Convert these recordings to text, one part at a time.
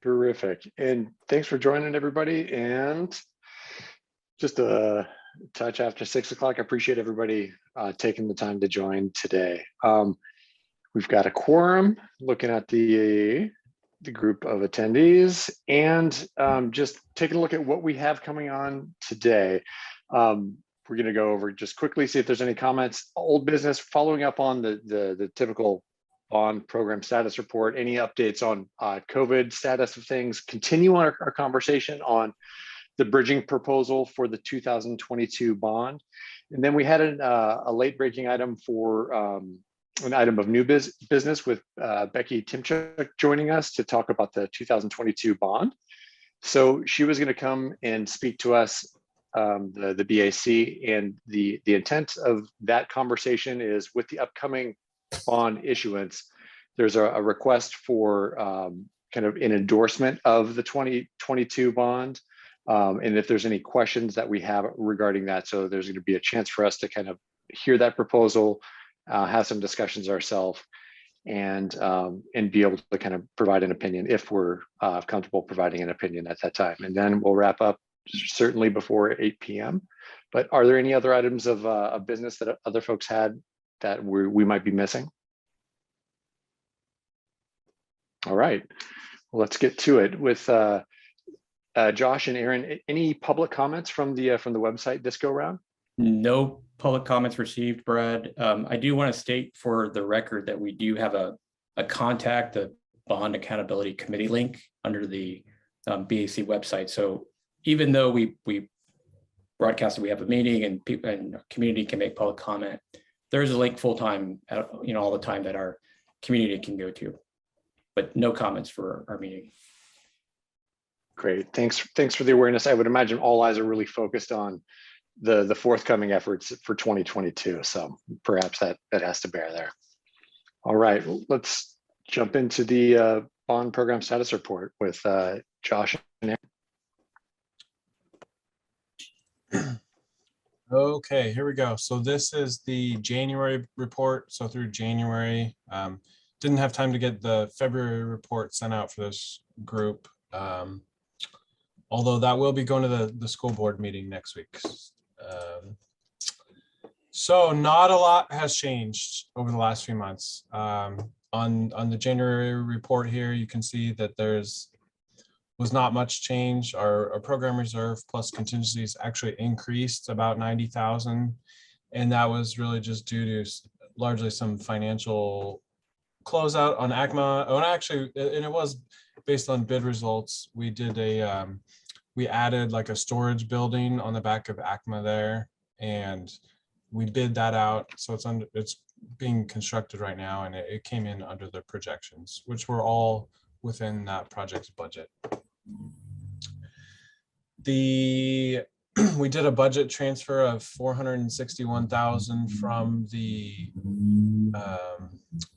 Terrific. And thanks for joining, everybody. And just a touch after 6 o'clock. I appreciate everybody taking the time to join today. We've got a quorum looking at the group of attendees and just taking a look at what we have coming on today. We're going to go over just quickly, see if there's any comments. Old business, following up on the typical bond program status report, any updates on COVID status of things, continue our conversation on the bridging proposal for the 2022 bond. And then we had a late breaking item for an item of new business with Becky Timchuk joining us to talk about the 2022 bond. So she was going to come and speak to us, the BAC, and the intent of that conversation is with the upcoming bond issuance, there's a request for kind of an endorsement of the 2022 bond. And if there's any questions that we have regarding that, so there's going to be a chance for us to kind of hear that proposal, have some discussions ourselves, and be able to kind of provide an opinion if we're comfortable providing an opinion at that time. And then we'll wrap up certainly before 8 p.m. But are there any other items of business that other folks had that we might be missing? All right, well, let's get to it with Josh and Aaron. Any public comments from the website this go round? No public comments received, Brad. I do want to state for the record that we do have a contact the Bond Accountability Committee link under the BAC website. So even though we broadcast that we have a meeting and people and community can make public comment, there is a link full time, all the time that our community can go to, but no comments for our meeting. Great, thanks for the awareness. I would imagine all eyes are really focused on the forthcoming efforts for 2022. So perhaps that has to bear there. All right, let's jump into the bond program status report with Josh and Aaron. Okay, here we go. So this is the January report. So through January, didn't have time to get the February report sent out for this group. Although that will be going to the school board meeting next week. So not a lot has changed over the last few months. On the January report here, you can see that was not much change. Our program reserve plus contingencies actually increased about 90,000, and that was really just due to largely some financial closeout on ACMA. Oh, and actually, and it was based on bid results. We did we added like a storage building on the back of ACMA there, and we bid that out. So it's being constructed right now, and it came in under the projections, which were all within that project's budget. We did a budget transfer of 461,000 from the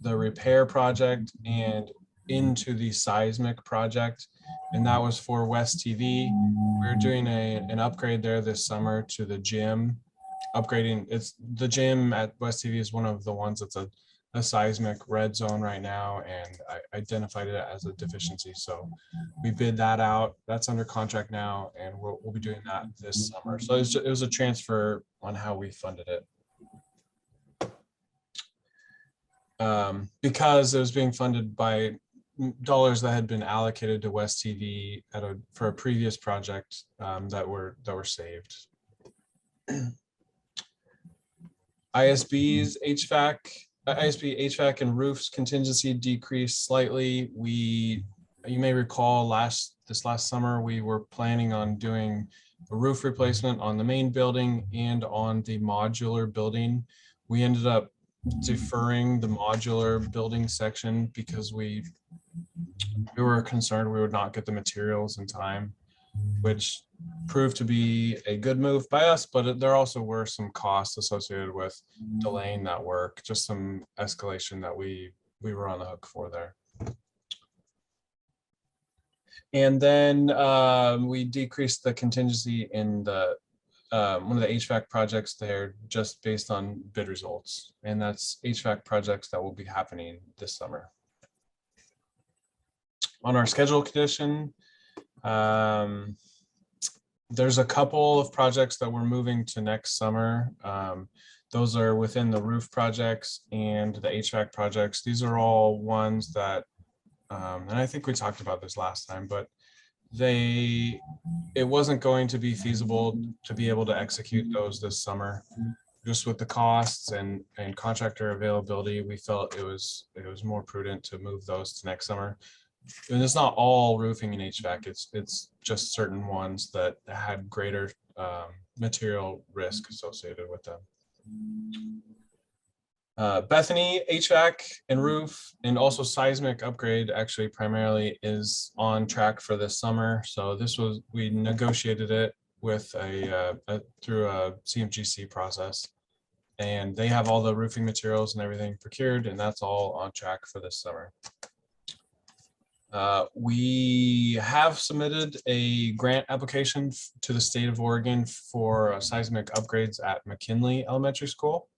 repair project and into the Seismic project, and that was for West TV. We're doing an upgrade there this summer to the gym. The gym at West TV is one of the ones that's a seismic red zone right now, and I identified it as a deficiency. So we bid that out. That's under contract now, and we'll be doing that this summer. So it was a transfer on how we funded it. Because it was being funded by dollars that had been allocated to West TV for a previous project that were saved. ISB's ISB HVAC and roofs contingency decreased slightly. You may recall this last summer we were planning on doing a roof replacement on the main building and on the modular building. We ended up deferring the modular building section because we were concerned we would not get the materials in time, which proved to be a good move by us, but there also were some costs associated with delaying that work, just some escalation that we were on the hook for there. And then we decreased the contingency in the one of the HVAC projects there just based on bid results, and that's HVAC projects that will be happening this summer. On our schedule condition, there's a couple of projects that we're moving to next summer. Those are within the roof projects and the HVAC projects. These are all ones that, and I think we talked about this last time, but it wasn't going to be feasible to be able to execute those this summer. Just with the costs and contractor availability, we felt it was more prudent to move those to next summer. And it's not all roofing and HVAC. It's just certain ones that had greater material risk associated with them. Bethany HVAC and roof, and also seismic upgrade actually primarily is on track for this summer. So we negotiated it with through a CMGC process, and they have all the roofing materials and everything procured, and that's all on track for this summer. We have submitted a grant application to the state of Oregon for seismic upgrades at Mckinley Elementary School.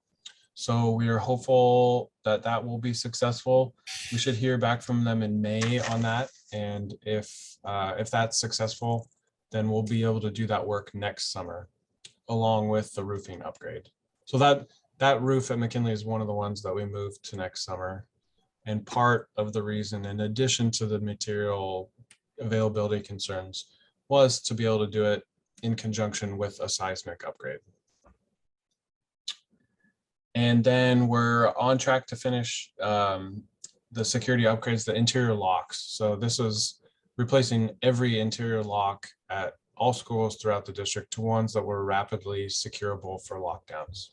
So we are hopeful that that will be successful. We should hear back from them in May on that. And if that's successful, then we'll be able to do that work next summer, along with the roofing upgrade. So that roof at McKinley is one of the ones that we moved to next summer. And part of the reason, in addition to the material availability concerns, was to be able to do it in conjunction with a seismic upgrade. And then we're on track to finish the security upgrades, the interior locks. So this is replacing every interior lock at all schools throughout the district to ones that were rapidly securable for lockdowns.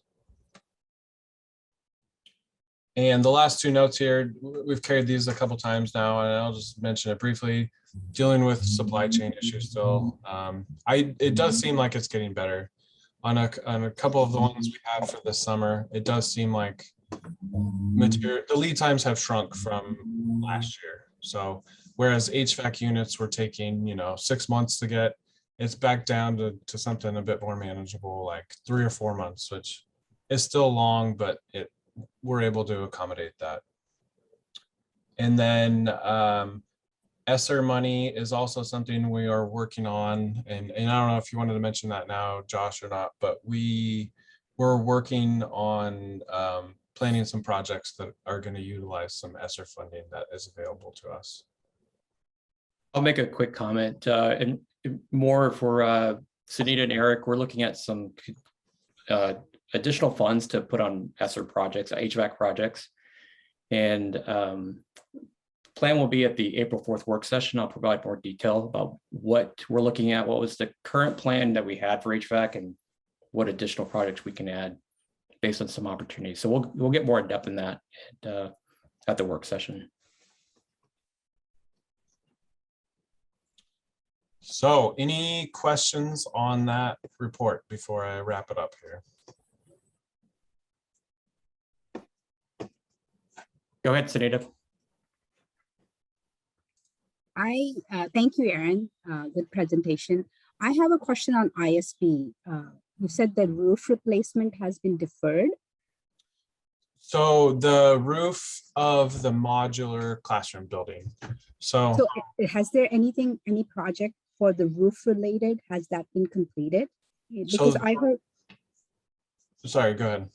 And the last two notes here, we've carried these a couple times now, and I'll just mention it briefly. Dealing with supply chain issues still. It does seem like it's getting better. On a couple of the ones we have for this summer, it does seem like the lead times have shrunk from last year. So whereas HVAC units were taking 6 months to get, it's back down to something a bit more manageable, like 3 or 4 months, which is still long, but we're able to accommodate that. And then ESSER money is also something we are working on. And I don't know if you wanted to mention that now, Josh, or not, but we're working on planning some projects that are going to utilize some ESSER funding that is available to us. I'll make a quick comment, and more for Sunita and Eric. We're looking at some additional funds to put on ESSER projects, HVAC projects. And plan will be at the April 4th work session. I'll provide more detail about what we're looking at, what was the current plan that we had for HVAC, and what additional projects we can add based on some opportunities. So we'll get more in depth in that at the work session. So any questions on that report before I wrap it up here? Go ahead, Sunita. Thank you, Aaron. Good presentation. I have a question on ISB. You said that roof replacement has been deferred. So the roof of the modular classroom building. So has there any project for the roof related? Has that been completed? Because I heard. Sorry, go ahead.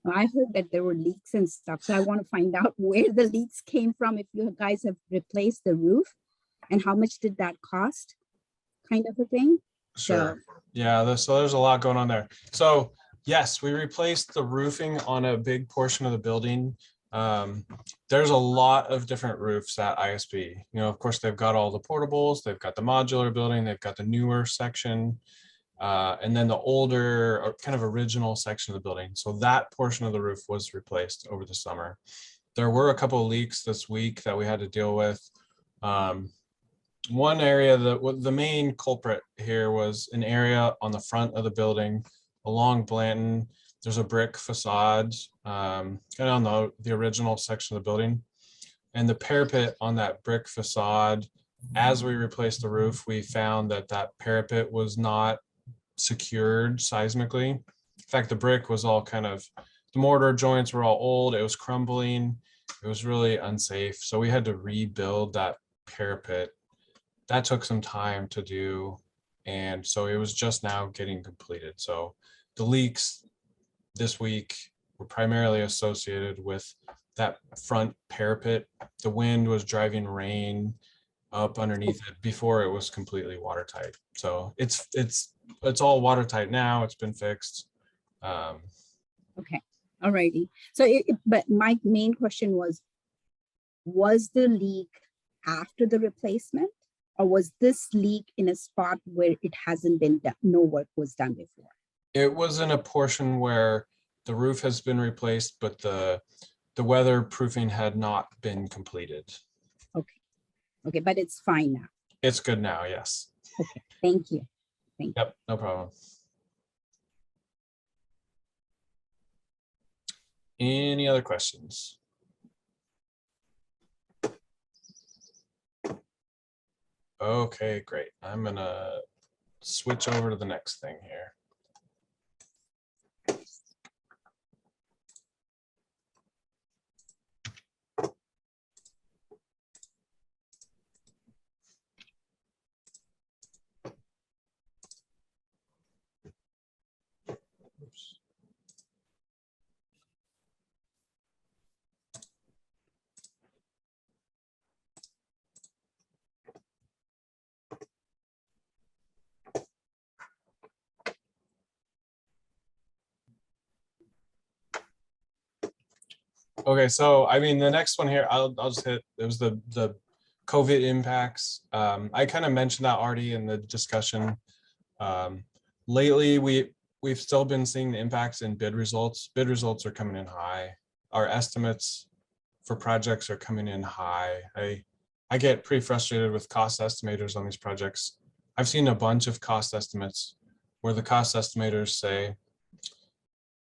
I heard that there were leaks and stuff. So I want to find out where the leaks came from, if you guys have replaced the roof, and how much did that cost, kind of a thing. Sure. Yeah, so there's a lot going on there. So yes, we replaced the roofing on a big portion of the building. There's a lot of different roofs at ISB. Of course, they've got all the portables, they've got the modular building, they've got the newer section, and then the older or kind of original section of the building. So that portion of the roof was replaced over the summer. There were a couple of leaks this week that we had to deal with. One area, the main culprit here was an area on the front of the building along Blanton. There's a brick facade kind of on the original section of the building. And the parapet on that brick facade, as we replaced the roof, we found that parapet was not secured seismically. In fact, the brick was all the mortar joints were all old. It was crumbling. It was really unsafe. So we had to rebuild that parapet. That took some time to do, and so it was just now getting completed. So the leaks this week were primarily associated with that front parapet. The wind was driving rain up underneath it before it was completely watertight. So it's all watertight now. It's been fixed. Okay, alrighty. So, but my main question was the leak after the replacement, or was this leak in a spot where it hasn't been done, no work was done before? It was in a portion where the roof has been replaced, but the weatherproofing had not been completed. Okay, but it's fine now. It's good now, yes. Okay, thank you. Yep, no problem. Any other questions? Okay, great. I'm gonna switch over to the next thing here. Oops. Okay, so I mean, the next one here, I'll just hit. It was the COVID impacts. I kind of mentioned that already in the discussion. Lately, we've still been seeing the impacts in bid results. Bid results are coming in high. Our estimates for projects are coming in high. I get pretty frustrated with cost estimators on these projects. I've seen a bunch of cost estimates where the cost estimators say,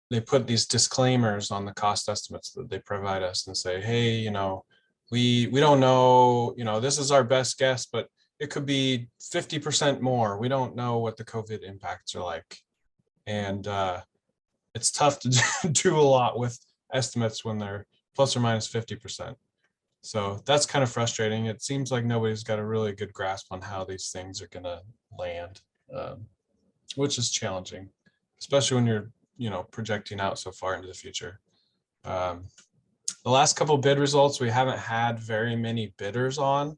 they put these disclaimers on the cost estimates that they provide us and say, hey, you know, we don't know, you know, this is our best guess, but it could be 50% more. We don't know what the COVID impacts are like. And it's tough to do a lot with estimates when they're plus or minus 50%. So that's kind of frustrating. It seems like nobody's got a really good grasp on how these things are going to land, which is challenging, especially when you're, you know, projecting out so far into the future. The last couple of bid results, we haven't had very many bidders on.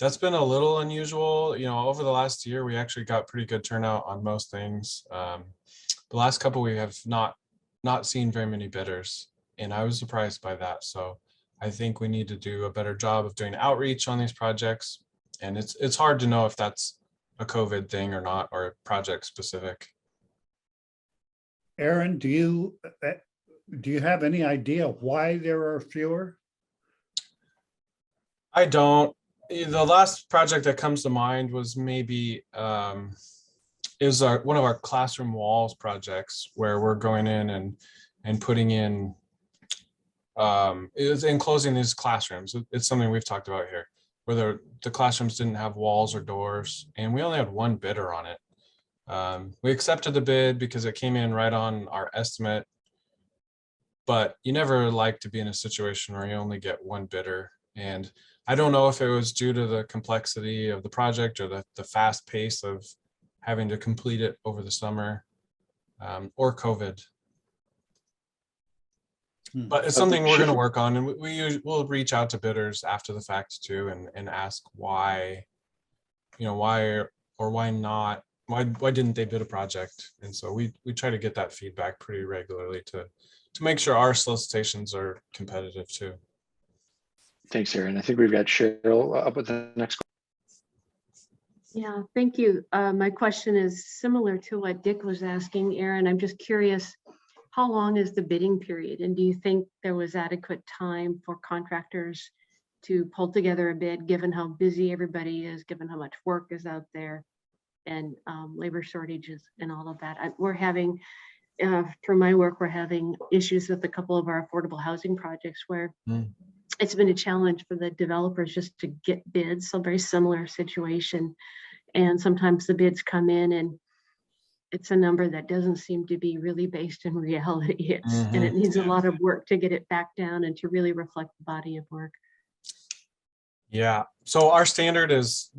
That's been a little unusual. You know, over the last year, we actually got pretty good turnout on most things. The last couple, we have not seen very many bidders, and I was surprised by that. So I think we need to do a better job of doing outreach on these projects. And it's hard to know if that's a COVID thing or not, or project specific. Aaron, do you have any idea why there are fewer? I don't. The last project that comes to mind was maybe is one of our classroom walls projects where we're going in and putting in is enclosing these classrooms. It's something we've talked about here, where the classrooms didn't have walls or doors, and we only had one bidder on it. We accepted the bid because it came in right on our estimate, but you never like to be in a situation where you only get one bidder. And I don't know if it was due to the complexity of the project or the fast pace of having to complete it over the summer, or COVID. But it's something we're going to work on, and we'll reach out to bidders after the fact too, and ask why, you know, why or why not. Why didn't they bid a project? And so we try to get that feedback pretty regularly to make sure our solicitations are competitive too. Thanks, Aaron. I think we've got Cheryl up with the next question. Yeah, thank you. My question is similar to what Dick was asking, Aaron. I'm just curious, how long is the bidding period? And do you think there was adequate time for contractors to pull together a bid, given how busy everybody is, given how much work is out there, and labor shortages and all of that? We're having, through my work, we're having issues with a couple of our affordable housing projects where it's been a challenge for the developers just to get bids. So very similar situation. And sometimes the bids come in and it's a number that doesn't seem to be really based in reality. And it needs a lot of work to get it back down and to really reflect the body of work. Yeah, so our standard is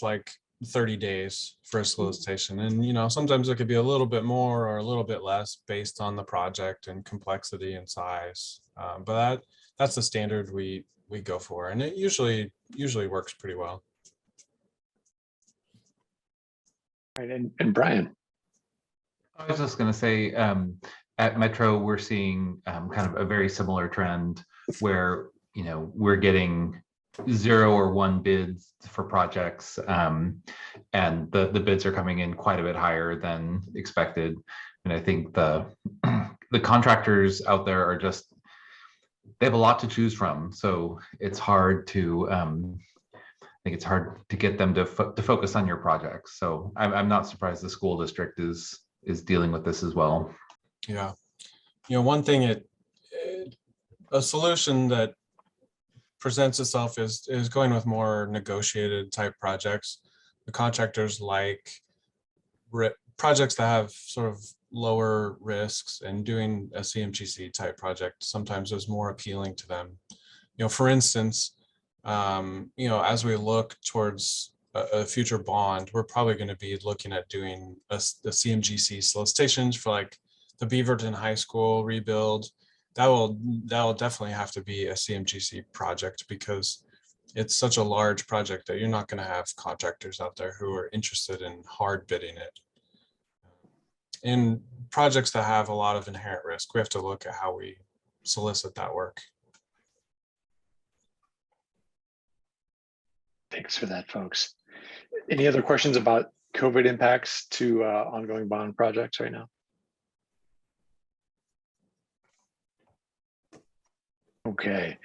like 30 days for a solicitation, and sometimes it could be a little bit more or a little bit less based on the project and complexity and size. But that's the standard we go for, and it usually works pretty well. Right, and Brian. I was just going to say, at Metro, we're seeing kind of a very similar trend where, we're getting 0 or 1 bids for projects, and the bids are coming in quite a bit higher than expected. And I think the contractors out there are just, they have a lot to choose from. So it's hard to, I think it's hard to get them to focus on your projects. So I'm not surprised the school district is dealing with this as well. Yeah, one thing a solution that presents itself is going with more negotiated type projects. The contractors like projects that have sort of lower risks, and doing a CMGC type project sometimes is more appealing to them. For instance, as we look towards a future bond, we're probably going to be looking at doing the CMGC solicitations for like the Beaverton High School rebuild. That'll definitely have to be a CMGC project, because it's such a large project that you're not going to have contractors out there who are interested in hard bidding it. In projects that have a lot of inherent risk, we have to look at how we solicit that work. Thanks for that, folks. Any other questions about COVID impacts to ongoing bond projects right now? Okay.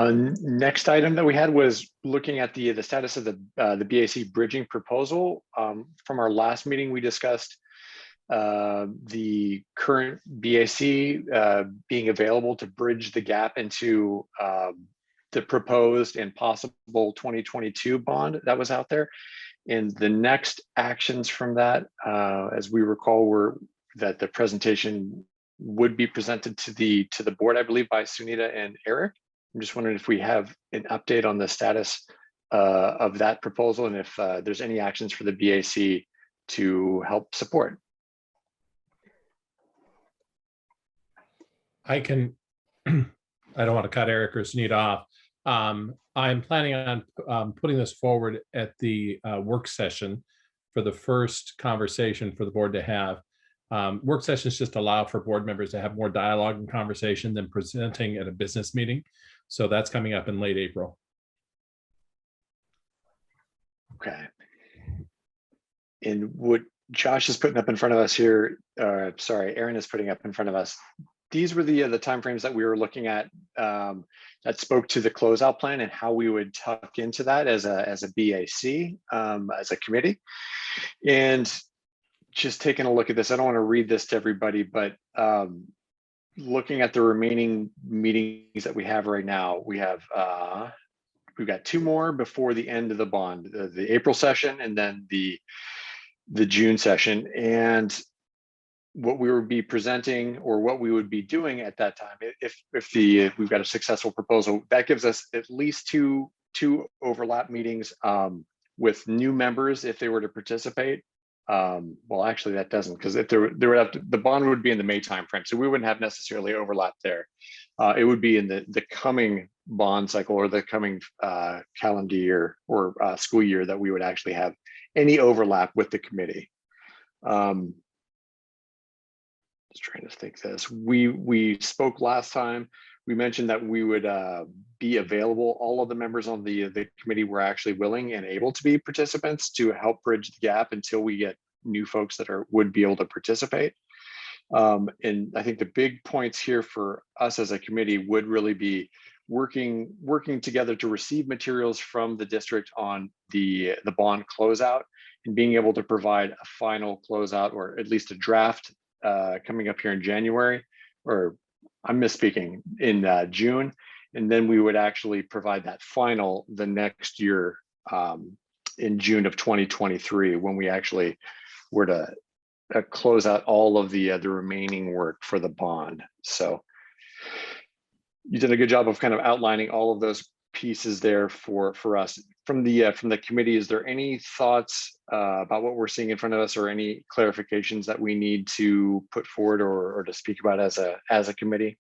Next item that we had was looking at the status of the BAC bridging proposal. From our last meeting, we discussed the current BAC being available to bridge the gap into the proposed and possible 2022 bond that was out there. And the next actions from that, as we recall, were that the presentation would be presented to the board, I believe, by Sunita and Eric. I'm just wondering if we have an update on the status of that proposal, and if there's any actions for the BAC to help support. I can, I don't want to cut Eric or Sunita off. I'm planning on putting this forward at the work session for the first conversation for the board to have. Work sessions just allow for board members to have more dialogue and conversation than presenting at a business meeting. So that's coming up in late April. Okay. And what Josh is putting up in front of us here, sorry, Aaron is putting up in front of us, these were the timeframes that we were looking at that spoke to the closeout plan and how we would tuck into that as a BAC, as a committee. And just taking a look at this, I don't want to read this to everybody, but looking at the remaining meetings that we have right now, we have we've got 2 more before the end of the bond, the April session and then the June session. And what we would be presenting, or what we would be doing at that time, if we've got a successful proposal, that gives us at least two overlap meetings with new members if they were to participate. Well, actually that doesn't, because if there would have to, the bond would be in the May timeframe, so we wouldn't have necessarily overlap there. It would be in the coming bond cycle, or the coming calendar year or school year, that we would actually have any overlap with the committee. Just trying to think this. We spoke last time. We mentioned that we would be available. All of the members on the committee were actually willing and able to be participants to help bridge the gap until we get new folks that would be able to participate. And I think the big points here for us as a committee would really be working together to receive materials from the district on the bond closeout, and being able to provide a final closeout, or at least a draft coming up here in January, or I'm misspeaking, in June. And then we would actually provide that final the next year in June of 2023, when we actually were to close out all of the remaining work for the bond. So you did a good job of kind of outlining all of those pieces there for us from the committee. Is there any thoughts about what we're seeing in front of us, or any clarifications that we need to put forward or to speak about as a committee?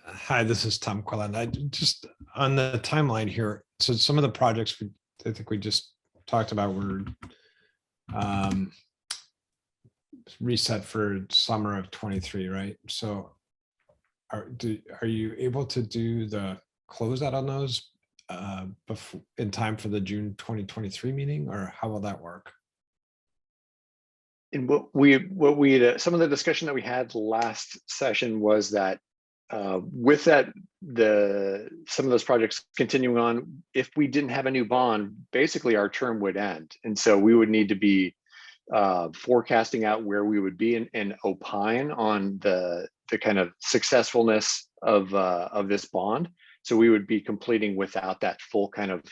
Hi, this is Tom Quillen. I just on the timeline here. So some of the projects I think we just talked about were reset for summer of 23, right? So are you able to do the closeout on those before in time for the June 2023 meeting, or how will that work? And what we some of the discussion that we had last session was that with that, some of those projects continuing on, if we didn't have a new bond, basically our term would end. And so we would need to be forecasting out where we would be and opine on the kind of successfulness of this bond. So we would be completing without that full kind of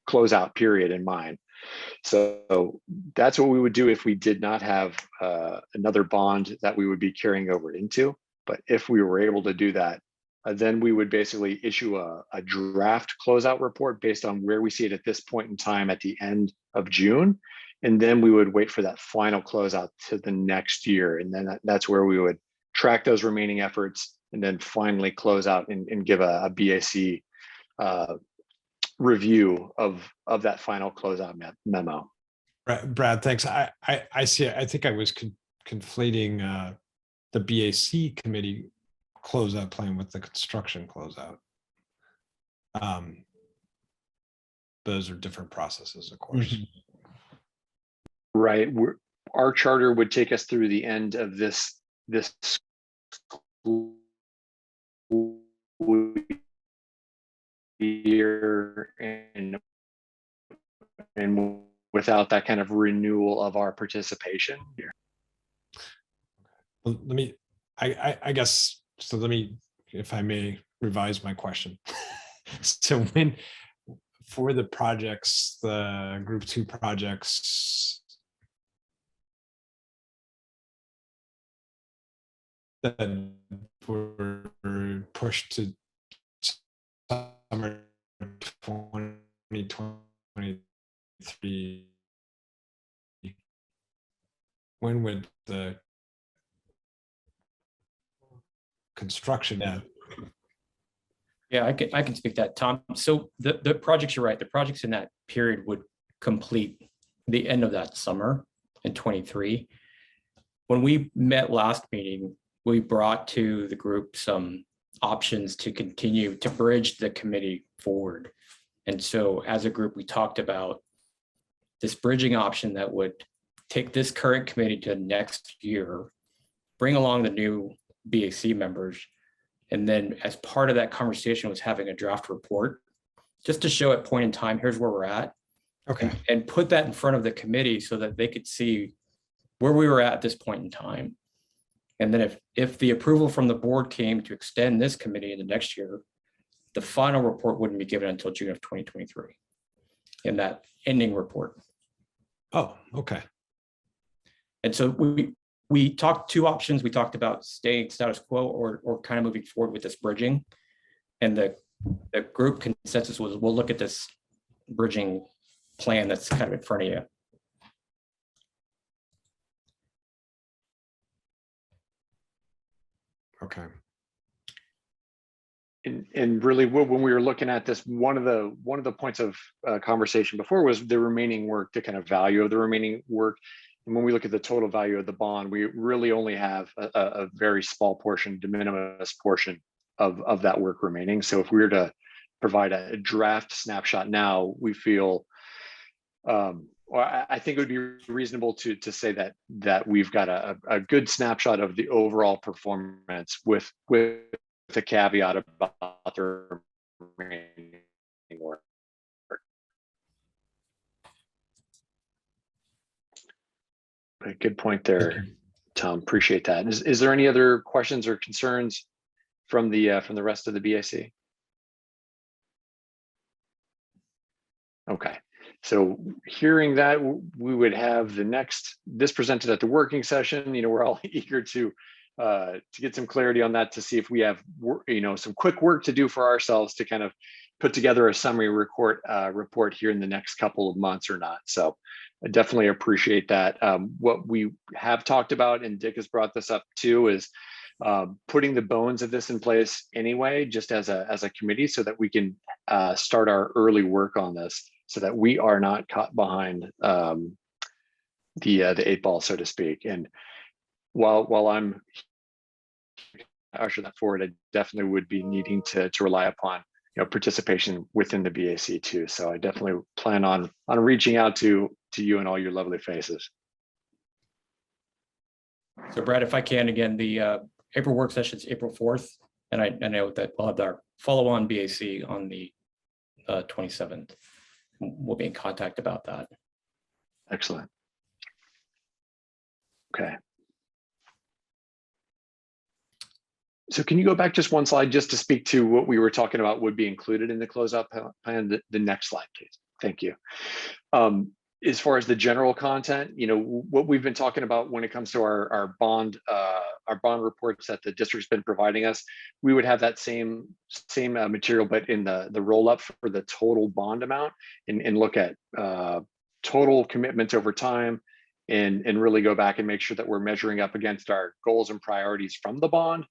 closeout period in mind. So that's what we would do if we did not have another bond that we would be carrying over into. But if we were able to do that, then we would basically issue a draft closeout report based on where we see it at this point in time at the end of June. And then we would wait for that final closeout to the next year. And then that's where we would track those remaining efforts and then finally close out and give a BAC review of that final closeout memo. Brad, thanks. I see. I think I was conflating the BAC committee closeout plan with the construction closeout. Those are different processes, of course. Right. Our charter would take us through the end of this school year, and without that kind of renewal of our participation here. Well, I guess, so let me, if I may, revise my question. So when, for the projects, the group 2 projects that were pushed to summer 2023, when would the construction end? Yeah, I can speak that, Tom. So the projects, you're right, the projects in that period would complete the end of that summer in 23. When we met last meeting, we brought to the group some options to continue to bridge the committee forward. And so as a group, we talked about this bridging option that would take this current committee to next year, bring along the new BAC members, and then as part of that conversation was having a draft report, just to show at point in time, here's where we're at. Okay. And put that in front of the committee so that they could see where we were at this point in time. And then if the approval from the board came to extend this committee in the next year, the final report wouldn't be given until June of 2023 in that ending report. Oh, okay. And so we talked 2 options. We talked about staying status quo or kind of moving forward with this bridging. And the group consensus was, we'll look at this bridging plan that's kind of in front of you. Okay. And really, when we were looking at this, one of the points of conversation before was the remaining work, the kind of value of the remaining work. And when we look at the total value of the bond, we really only have a very small portion, de minimis portion of that work remaining. So if we were to provide a draft snapshot now, we feel, or I think it would be reasonable to say that we've got a good snapshot of the overall performance with the caveat about the remaining work. Okay, good point there, Tom. Appreciate that. Is there any other questions or concerns from the rest of the BAC? Okay, so hearing that, we would have this presented at the working session. You know, we're all eager to to get some clarity on that, to see if we have some quick work to do for ourselves to kind of put together a summary report here in the next couple of months or not. So I definitely appreciate that. What we have talked about, and Dick has brought this up too, is putting the bones of this in place anyway, just as a committee, so that we can start our early work on this, so that we are not caught behind the 8 ball, so to speak. And while I'm usher that forward, I definitely would be needing to rely upon participation within the BAC too. So I definitely plan on reaching out to you and all your lovely faces. So Brad, if I can, again, the April work session is April 4th, and I know that we'll have our follow-on BAC on the 27th. We'll be in contact about that. Excellent. Okay. So can you go back just one slide just to speak to what we were talking about would be included in the closeout plan? The next slide, please. Thank you. As far as the general content, what we've been talking about when it comes to our bond reports that the district's been providing us, we would have that same material, but in the roll up for the total bond amount, and look at total commitments over time, and really go back and make sure that we're measuring up against our goals and priorities from the bond.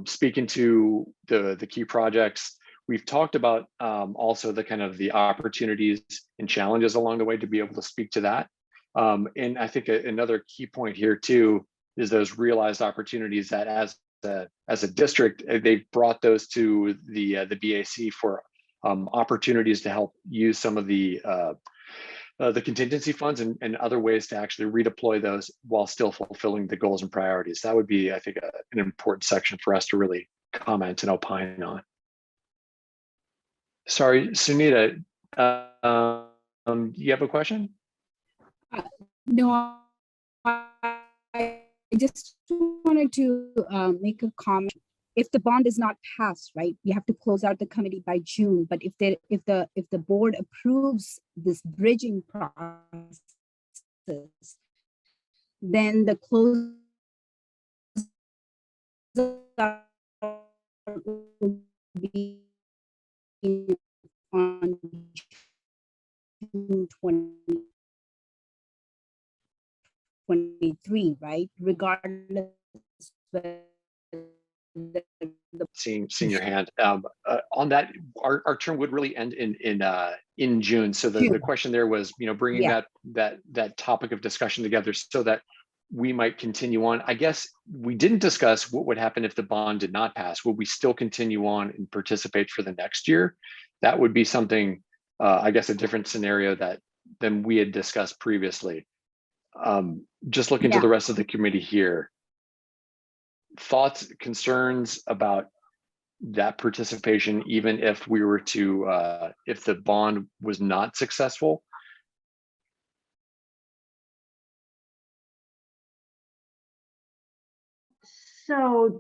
Speaking to the key projects, we've talked about also the kind of the opportunities and challenges along the way to be able to speak to that. And I think another key point here too is those realized opportunities that as a district, they've brought those to the BAC for opportunities to help use some of the contingency funds and other ways to actually redeploy those while still fulfilling the goals and priorities. That would be, I think, an important section for us to really comment and opine on. Sorry, Sunita, you have a question? No, I just wanted to make a comment. If the bond is not passed, right, we have to close out the committee by June. But if the board approves this bridging process, then the close will be on June 2023, right? Regardless Seeing your hand on that, our term would really end in June. So the question there was, bringing that topic of discussion together so that we might continue on. I guess we didn't discuss what would happen if the bond did not pass. Would we still continue on and participate for the next year? That would be something, I guess, a different scenario than we had discussed previously. Just looking to the rest of the committee here. Thoughts, concerns about that participation, even if we were to, if the bond was not successful? So,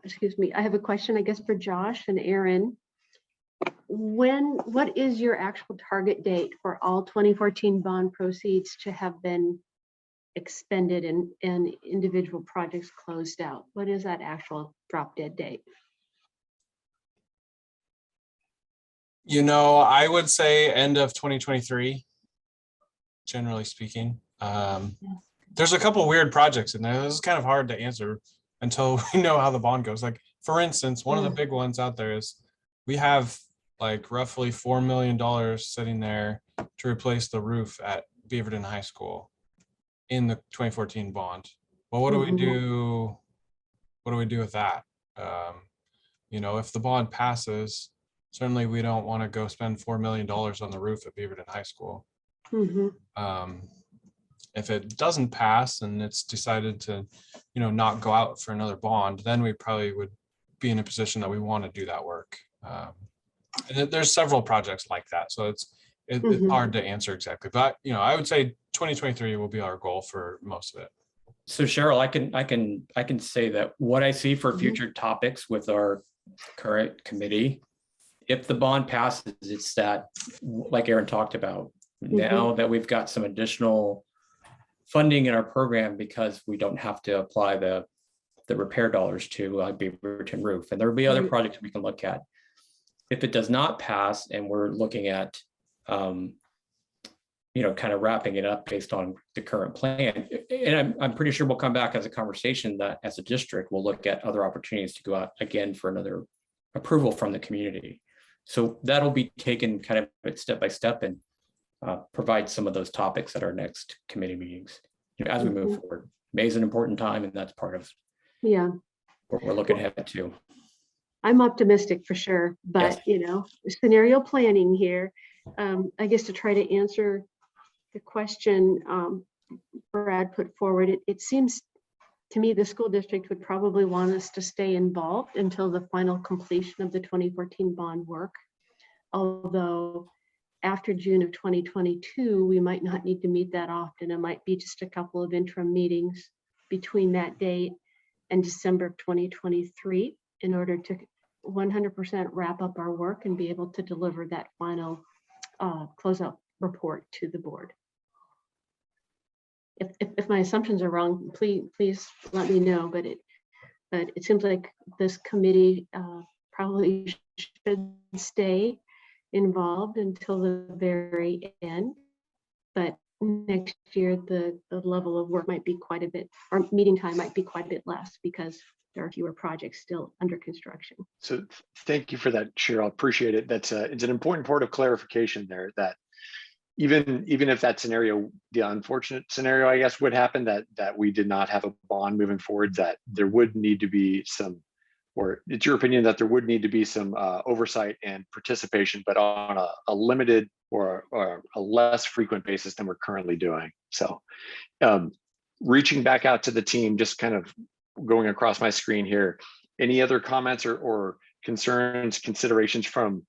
excuse me, I have a question, I guess, for Josh and Aaron. What is your actual target date for all 2014 bond proceeds to have been expended and individual projects closed out? What is that actual drop dead date? I would say end of 2023, generally speaking. There's a couple weird projects in there. This is kind of hard to answer until we know how the bond goes. Like, for instance, one of the big ones out there is we have like roughly $4 million sitting there to replace the roof at Beaverton High School in the 2014 bond. Well, what do we do? What do we do with that? If the bond passes, certainly we don't want to go spend $4 million on the roof at Beaverton High School. If it doesn't pass and it's decided to, not go out for another bond, then we probably would be in a position that we want to do that work. And there's several projects like that, so it's hard to answer exactly. But I would say 2023 will be our goal for most of it. So Cheryl, I can say that what I see for future topics with our current committee, if the bond passes, it's that, like Aaron talked about, now that we've got some additional funding in our program because we don't have to apply the the repair dollars to Beaverton roof. And there will be other Right. projects we can look at. If it does not pass and we're looking at, kind of wrapping it up based on the current plan, and I'm pretty sure we'll come back as a conversation that as a district, we'll look at other opportunities to go out again for another approval from the community. So that'll be taken kind of step by step and provide some of those topics at our next committee meetings as we move forward. May is an important time, and that's part of Yeah, what we're looking ahead to. I'm optimistic for sure, but scenario planning here, I guess to try to answer the question Brad put forward, it seems to me the school district would probably want us to stay involved until the final completion of the 2014 bond work. Although after June of 2022, we might not need to meet that often. It might be just a couple of interim meetings between that date and December of 2023 in order to 100% wrap up our work and be able to deliver that final closeout report to the board. If my assumptions are wrong, please let me know. But it seems like this committee probably should stay involved until the very end. But next year, the level of work might be quite a bit, or meeting time might be quite a bit less because there are fewer projects still under construction. So thank you for that, Cheryl. Appreciate it. That's it's an important part of clarification there, that even if that scenario, the unfortunate scenario, I guess, would happen, that we did not have a bond moving forward, that there would need to be some, or it's your opinion that there would need to be some oversight and participation, but on a limited or a less frequent basis than we're currently doing. So reaching back out to the team, just kind of going across my screen here, any other comments or concerns, considerations from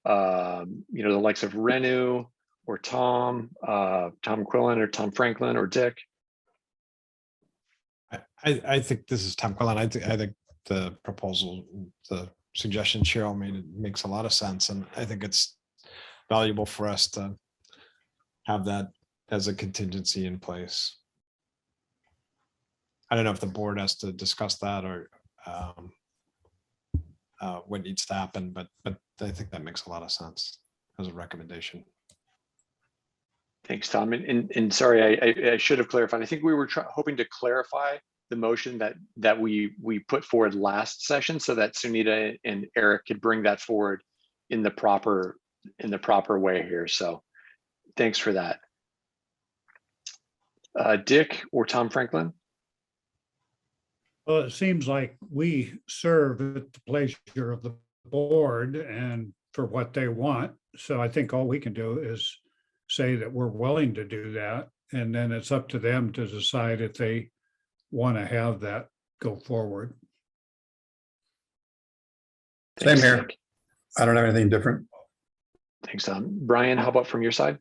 the likes of Renu or Tom Quillen or Tom Franklin or Dick? I think this is Tom Quillen. I think the proposal, the suggestion Cheryl made, makes a lot of sense. And I think it's valuable for us to have that as a contingency in place. I don't know if the board has to discuss that or what needs to happen, but I think that makes a lot of sense as a recommendation. Thanks, Tom. And sorry, I should have clarified. I think we were hoping to clarify the motion that we put forward last session, so that Sunita and Eric could bring that forward in the proper way here. So thanks for that. Dick or Tom Franklin? Well, it seems like we serve at the pleasure of the board and for what they want. So I think all we can do is say that we're willing to do that. And then it's up to them to decide if they want to have that go forward. Thanks, Same here. Dick. I don't have anything different. Thanks, Tom. Brian, how about from your side?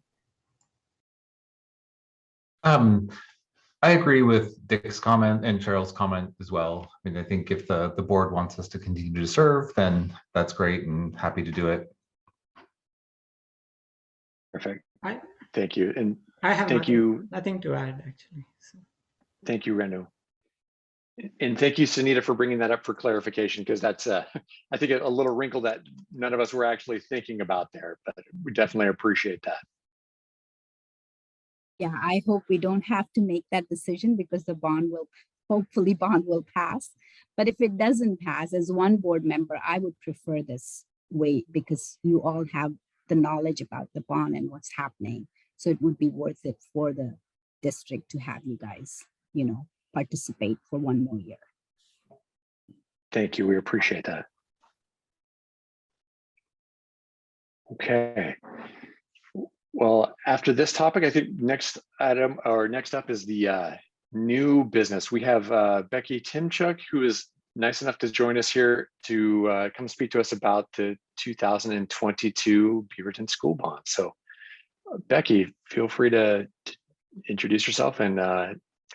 I agree with Dick's comment and Cheryl's comment as well. I mean, I think if the board wants us to continue to serve, then that's great and happy to do it. Perfect. I- Thank you. And I have thank you. nothing to add, actually. So. Thank you, Renu. And thank you, Sunita, for bringing that up for clarification, because that's, I think, a little wrinkle that none of us were actually thinking about there, but we definitely appreciate that. Yeah, I hope we don't have to make that decision because the bond will pass. But if it doesn't pass, as one board member, I would prefer this way because you all have the knowledge about the bond and what's happening. So it would be worth it for the district to have you guys, participate for one more year. Thank you. We appreciate that. Okay. Well, after this topic, I think next up is the new business. We have Becky Timchuk, who is nice enough to join us here to come speak to us about the 2022 Beaverton School Bond. So Becky, feel free to introduce yourself and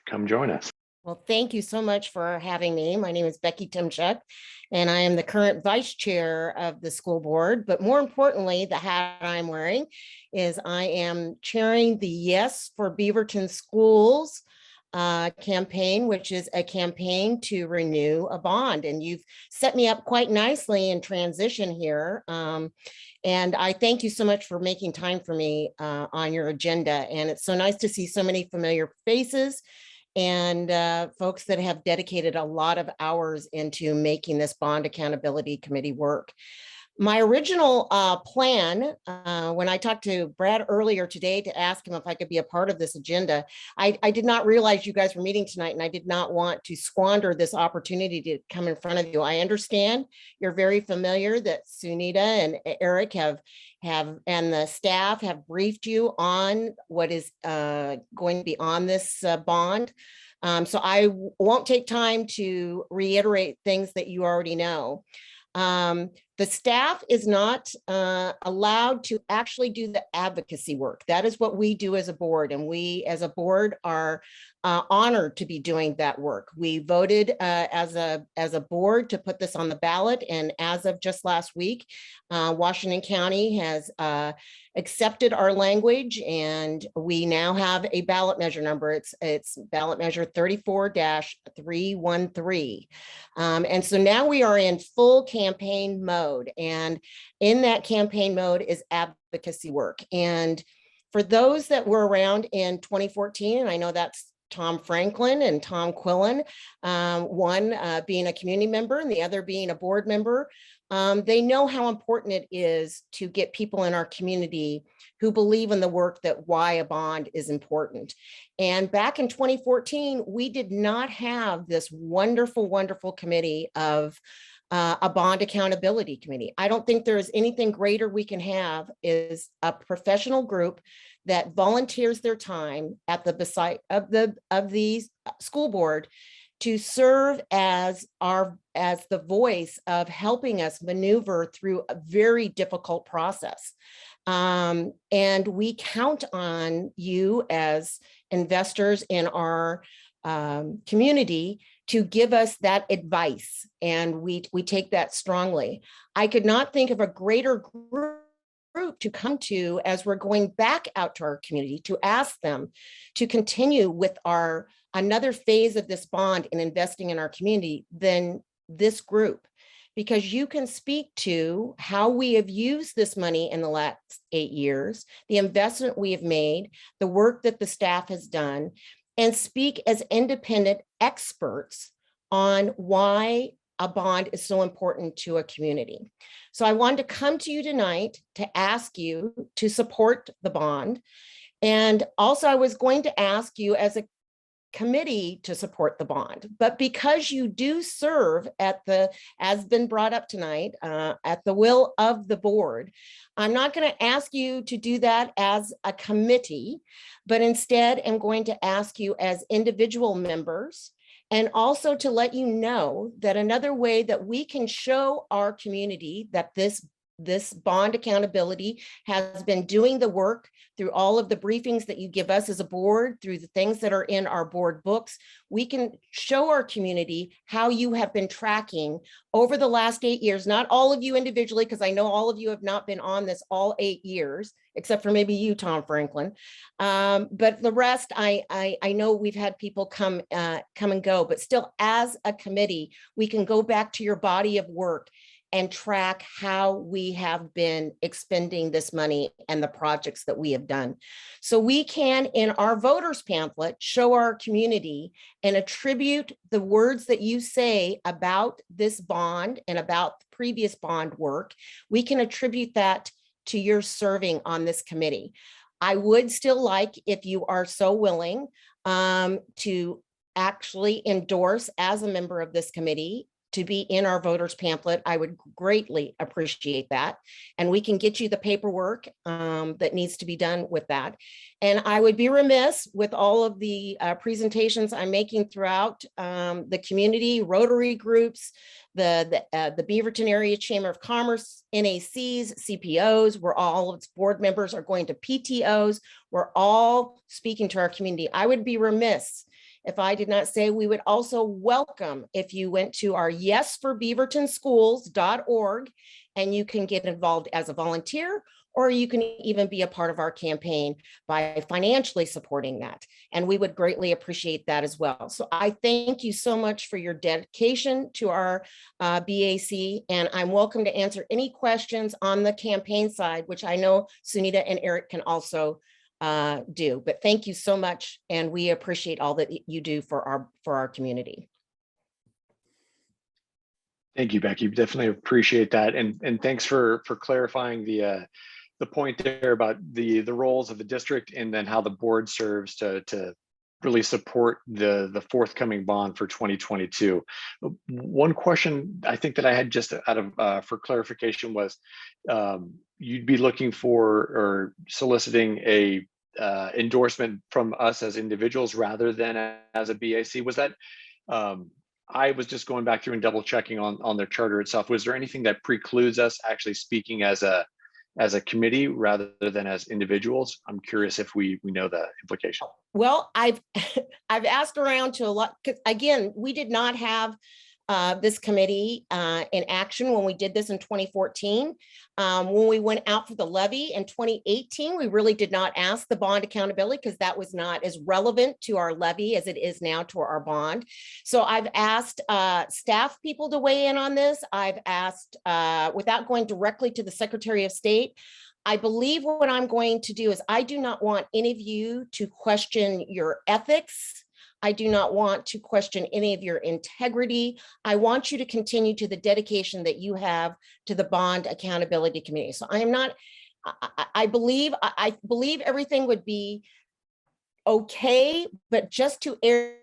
come join us. Well, thank you so much for having me. My name is Becky Timchuk, and I am the current vice chair of the school board. But more importantly, the hat I'm wearing is I am chairing the Yes for Beaverton Schools campaign, which is a campaign to renew a bond. And you've set me up quite nicely in transition here. And I thank you so much for making time for me on your agenda. And it's so nice to see so many familiar faces and folks that have dedicated a lot of hours into making this Bond Accountability Committee work. My original plan, when I talked to Brad earlier today to ask him if I could be a part of this agenda, I did not realize you guys were meeting tonight, and I did not want to squander this opportunity to come in front of you. I understand you're very familiar that Sunita and Eric have and the staff have briefed you on what is going to be on this bond. So I won't take time to reiterate things that you already know. The staff is not allowed to actually do the advocacy work. That is what we do as a board, and we as a board are honored to be doing that work. We voted as a board to put this on the ballot, and as of just last week, Washington County has accepted our language, and we now have a ballot measure number. It's ballot measure 34-313. And so now we are in full campaign mode, and in that campaign mode is advocacy work. And for those that were around in 2014, and I know that's Tom Franklin and Tom Quillen, one being a community member and the other being a board member, they know how important it is to get people in our community who believe in the work that why a bond is important. And back in 2014, we did not have this wonderful, wonderful committee of a bond accountability committee. I don't think there is anything greater we can have is a professional group that volunteers their time at the beside of the school board to serve as the voice of helping us maneuver through a very difficult process. And we count on you as investors in our community to give us that advice, and we take that strongly. I could not think of a greater group to come to as we're going back out to our community to ask them to continue with another phase of this bond and investing in our community than this group, because you can speak to how we have used this money in the last 8 years, the investment we have made, the work that the staff has done, and speak as independent experts on why a bond is so important to a community. So I wanted to come to you tonight to ask you to support the bond. And also I was going to ask you as a committee to support the bond, but because you do serve as been brought up tonight, at the will of the board, I'm not going to ask you to do that as a committee, but instead I'm going to ask you as individual members, and also to let you know that another way that we can show our community that this bond accountability has been doing the work through all of the briefings that you give us as a board, through the things that are in our board books, we can show our community how you have been tracking over the last 8 years, not all of you individually, because I know all of you have not been on this all 8 years, except for maybe you, Tom Franklin. But the rest, I know we've had people come and go, but still as a committee, we can go back to your body of work and track how we have been expending this money and the projects that we have done. So we can, in our voters pamphlet, show our community and attribute the words that you say about this bond and about the previous bond work. We can attribute that to your serving on this committee. I would still like, if you are so willing, to actually endorse as a member of this committee to be in our voters pamphlet. I would greatly appreciate that. And we can get you the paperwork that needs to be done with that. And I would be remiss with all of the presentations I'm making throughout the community, Rotary groups, the Beaverton Area Chamber of Commerce, NACs, CPOs, where all of its board members are going to PTOs. We're all speaking to our community. I would be remiss if I did not say we would also welcome if you went to our yesforbeavertonschools.org, and you can get involved as a volunteer, or you can even be a part of our campaign by financially supporting that. And we would greatly appreciate that as well. So I thank you so much for your dedication to our BAC, and I'm welcome to answer any questions on the campaign side, which I know Sunita and Eric can also do. But thank you so much, and we appreciate all that you do for our community. Thank you, Becky. Definitely appreciate that, and thanks for clarifying the point there about the roles of the district and then how the board serves to really support the forthcoming bond for 2022. One question I think that I had just out of for clarification was you'd be looking for or soliciting a endorsement from us as individuals rather than as a BAC. Was that I was just going back through and double checking on their charter itself. Was there anything that precludes us actually speaking as a committee rather than as individuals? I'm curious if we know the implication. Well, I've asked around to a lot, because again, we did not have this committee in action when we did this in 2014. When we went out for the levy in 2018, we really did not ask the bond accountability because that was not as relevant to our levy as it is now to our bond. So I've asked staff people to weigh in on this. I've asked, without going directly to the Secretary of State, I believe what I'm going to do is I do not want any of you to question your ethics. I do not want to question any of your integrity. I want you to continue to the dedication that you have to the Bond Accountability Committee. So I am not, I believe everything would be okay, but just to err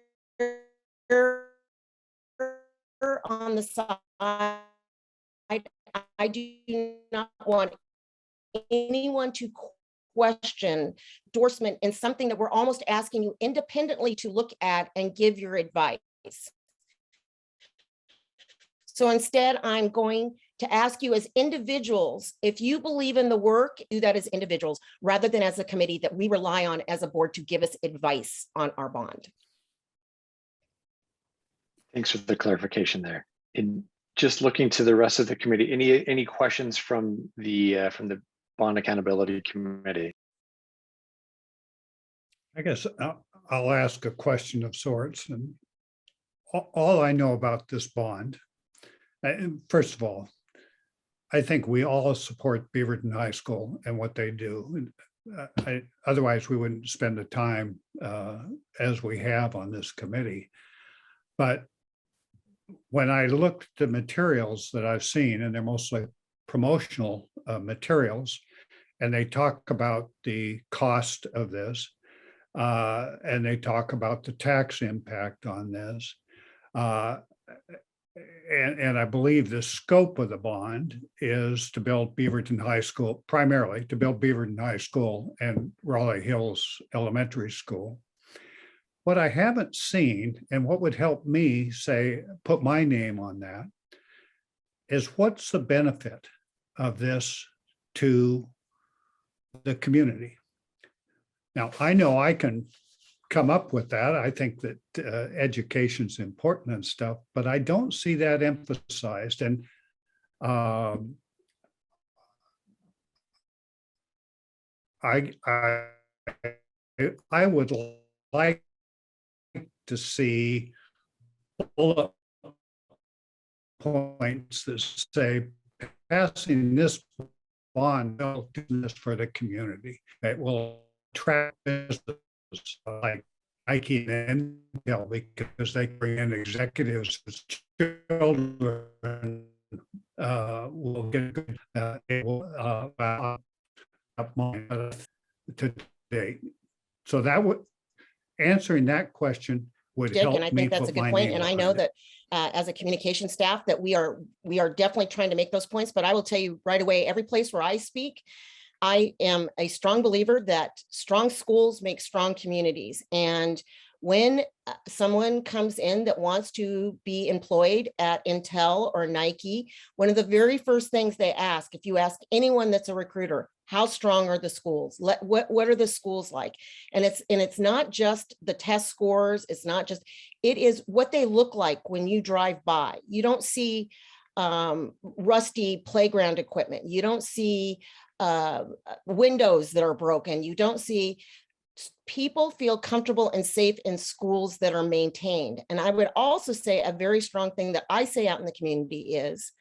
on the side, I do not want anyone to question endorsement in something that we're almost asking you independently to look at and give your advice. So instead, I'm going to ask you as individuals, if you believe in the work, do that as individuals rather than as a committee that we rely on as a board to give us advice on our bond. Thanks for the clarification there. And just looking to the rest of the committee, any questions from the Bond Accountability Committee? I guess I'll ask a question of sorts. And all I know about this bond, first of all, I think we all support Beaverton High School and what they do. Otherwise, we wouldn't spend the time as we have on this committee. But when I looked at the materials that I've seen, and they're mostly promotional materials, and they talk about the cost of this, and they talk about the tax impact on this. And I believe the scope of the bond is to build Beaverton High School, primarily to build Beaverton High School and Raleigh Hills Elementary School. What I haven't seen, and what would help me say, put my name on that, is what's the benefit of this to the community? Now, I know I can come up with that. I think that education is important and stuff, but I don't see that emphasized. And I would like to see bullet points that say passing this bond will do this for the community. It will attract business like Nike and Intel because they bring in executives whose children will get good. It will up mine today. So that would answering that question would Dick, help and I me think that's put a good my point. name And I behind know it. that as a communication staff that we are definitely trying to make those points, but I will tell you right away, every place where I speak, I am a strong believer that strong schools make strong communities. And when someone comes in that wants to be employed at Intel or Nike, one of the very first things they ask, if you ask anyone that's a recruiter, how strong are the schools? What are the schools like? And it's not just the test scores. It's not just, it is what they look like when you drive by. You don't see rusty playground equipment. You don't see windows that are broken. You don't see people feel comfortable and safe in schools that are maintained. And I would also say a very strong thing that I say out in the community is,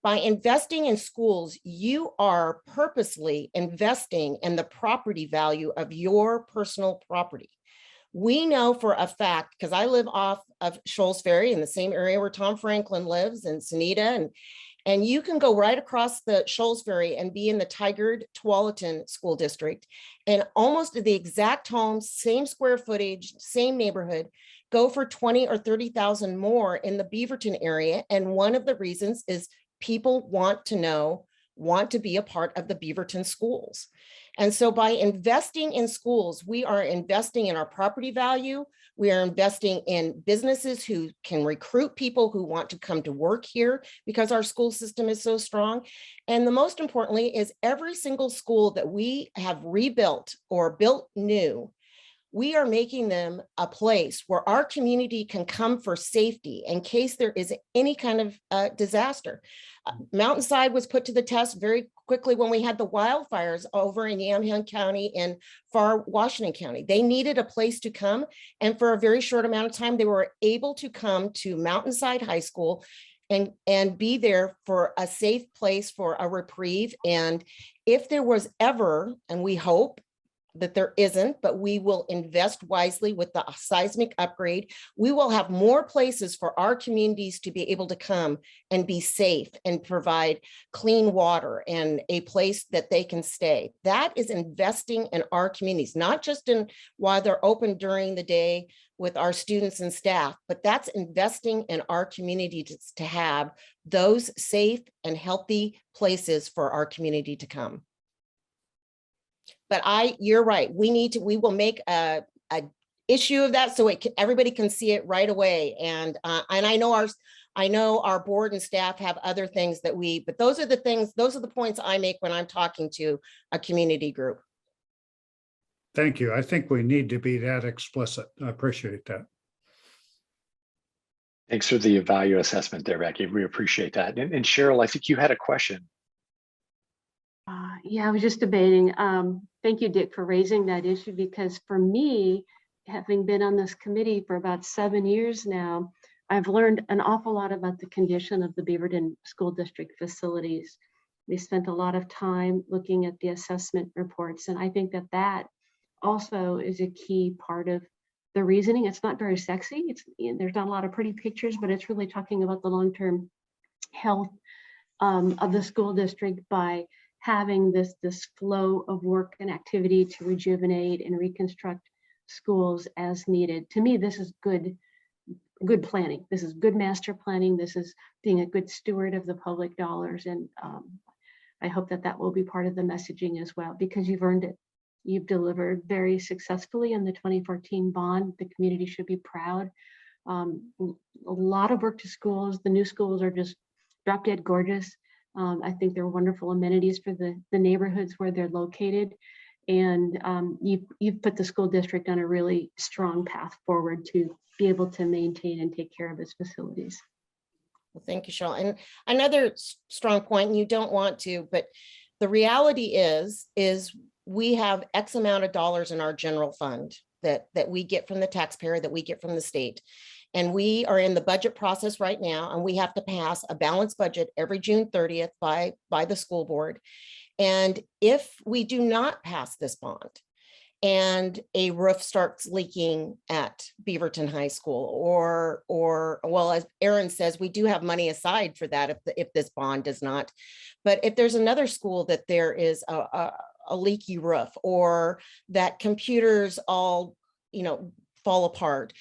by investing in schools, you are purposely investing in the property value of your personal property. We know for a fact, because I live off of Shoals Ferry in the same area where Tom Franklin lives and Sunita, and you can go right across the Shoals Ferry and be in the Tigard Tualatin School District, and almost the exact homes, same square footage, same neighborhood, go for 20 or 30,000 more in the Beaverton area. And one of the reasons is people want to know, want to be a part of the Beaverton schools. And so by investing in schools, we are investing in our property value. We are investing in businesses who can recruit people who want to come to work here because our school system is so strong. And the most importantly is every single school that we have rebuilt or built new, we are making them a place where our community can come for safety in case there is any kind of disaster. Mountainside was put to the test very quickly when we had the wildfires over in Yamhill County and far Washington County. They needed a place to come, and for a very short amount of time, they were able to come to Mountainside High School and be there for a safe place for a reprieve. And if there was ever, and we hope that there isn't, but we will invest wisely with the seismic upgrade. We will have more places for our communities to be able to come and be safe and provide clean water and a place that they can stay. That is investing in our communities, not just in while they're open during the day with our students and staff, but that's investing in our community to have those safe and healthy places for our community to come. But you're right. We will make a issue of that so everybody can see it right away. And I know our board and staff have other things but those are the points I make when I'm talking to a community group. Thank you. I think we need to be that explicit. I appreciate that. Thanks for the value assessment there, Becky. We appreciate that. And Cheryl, I think you had a question. Yeah, I was just debating. Thank you, Dick, for raising that issue, because for me, having been on this committee for about 7 years now, I've learned an awful lot about the condition of the Beaverton School District facilities. We spent a lot of time looking at the assessment reports, and I think that also is a key part of the reasoning. It's not very sexy. There's not a lot of pretty pictures, but it's really talking about the long-term health of the school district by having this flow of work and activity to rejuvenate and reconstruct schools as needed. To me, this is good planning. This is good master planning. This is being a good steward of the public dollars. And I hope that will be part of the messaging as well, because you've earned it. You've delivered very successfully in the 2014 bond. The community should be proud. A lot of work to schools. The new schools are just drop dead gorgeous. I think they're wonderful amenities for the neighborhoods where they're located. And you've put the school district on a really strong path forward to be able to maintain and take care of its facilities. Well, thank you, Cheryl. And another strong point, and you don't want to, but the reality is we have X amount of dollars in our general fund that we get from the taxpayer, that we get from the state. And we are in the budget process right now, and we have to pass a balanced budget every June 30th by the school board. And if we do not pass this bond and a roof starts leaking at Beaverton High School, or well, as Aaron says, we do have money aside for that if this bond does not. But if there's another school that there is a leaky roof, or that computers all, fall apart,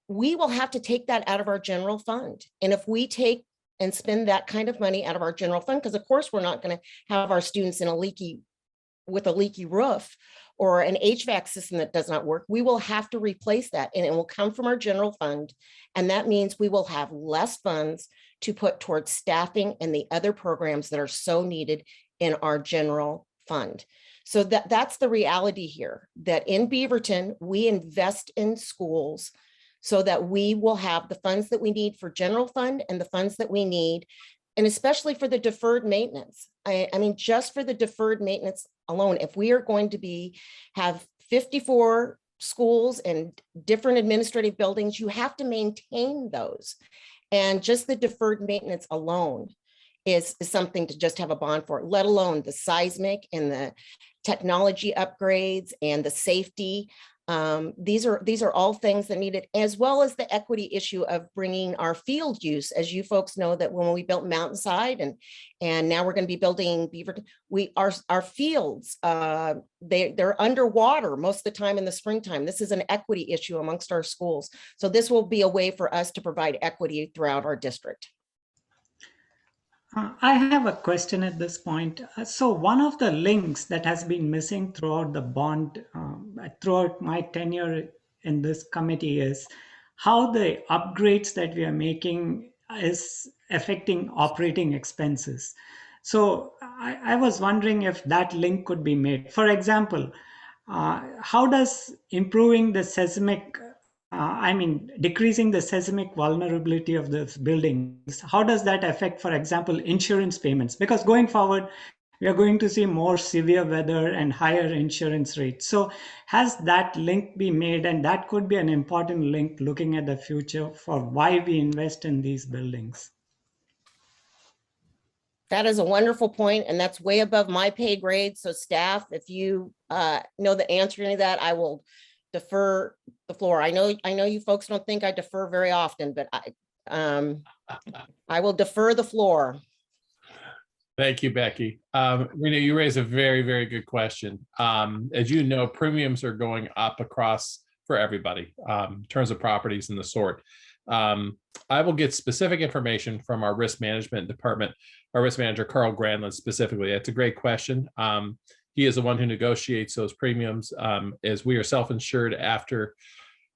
we will have to take that out of our general fund. And if we take and spend that kind of money out of our general fund, because of course we're not going to have our students with a leaky roof or an HVAC system that does not work, we will have to replace that, and it will come from our general fund. And that means we will have less funds to put towards staffing and the other programs that are so needed in our general fund. So that's the reality here, that in Beaverton, we invest in schools so that we will have the funds that we need for general fund and the funds that we need and especially for the deferred maintenance. I mean, just for the deferred maintenance alone, if we are going to have 54 schools and different administrative buildings, you have to maintain those. And just the deferred maintenance alone is something to just have a bond for, let alone the seismic and the technology upgrades and the safety. These are all things that needed, as well as the equity issue of bringing our field use. As you folks know, that when we built Mountainside and now we're going to be building Beaverton, our fields, they're underwater most of the time in the springtime. This is an equity issue amongst our schools. So this will be a way for us to provide equity throughout our district. I have a question at this point. So one of the links that has been missing throughout the bond, throughout my tenure in this committee, is how the upgrades that we are making is affecting operating expenses. So I was wondering if that link could be made. For example, how does improving the seismic, decreasing the seismic vulnerability of the buildings, how does that affect, for example, insurance payments? Because going forward, we are going to see more severe weather and higher insurance rates. So has that link been made? And that could be an important link looking at the future for why we invest in these buildings. That is a wonderful point, and that's way above my pay grade. So staff, if you know the answer to any of that, I will defer the floor. I know you folks don't think I defer very often, but I will defer the floor. Thank you, Becky. Rena, you raise a very, very good question. As you know, premiums are going up across for everybody in terms of properties and the sort. I will get specific information from our risk management department, our risk manager, Carl Granlund, specifically. That's a great question. He is the one who negotiates those premiums, as we are self-insured